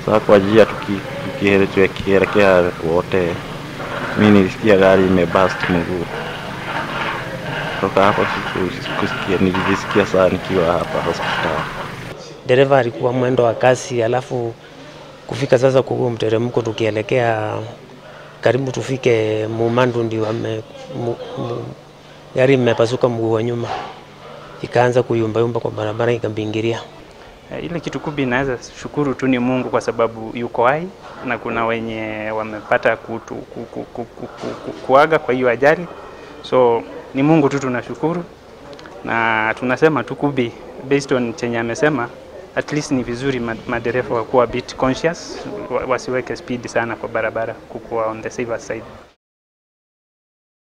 Sasa kwa njia tukielekea wote, mimi nilisikia gari imebust mguu. Toka hapo nilijisikia sana nikiwa hapa hospitali. Dereva alikuwa mwendo wa kasi, alafu kufika sasa kwa mteremko tukielekea karibu tufike Mumandu ndio gari imepasuka mguu wa nyuma. Ikaanza kuyumba kwa barabara ikabingiria. Ile kitu kubwa naweza shukuru tu ni Mungu kwa sababu yuko hai na kuna wenye wamepata kuaga kwa hiyo ajali. So ni Mungu tu tunashukuru na tunasema tu Kubi based on chenye amesema, at least ni vizuri madereva wakuwa a bit conscious, wasiweke speed sana kwa barabara, kukuwa on the safer side.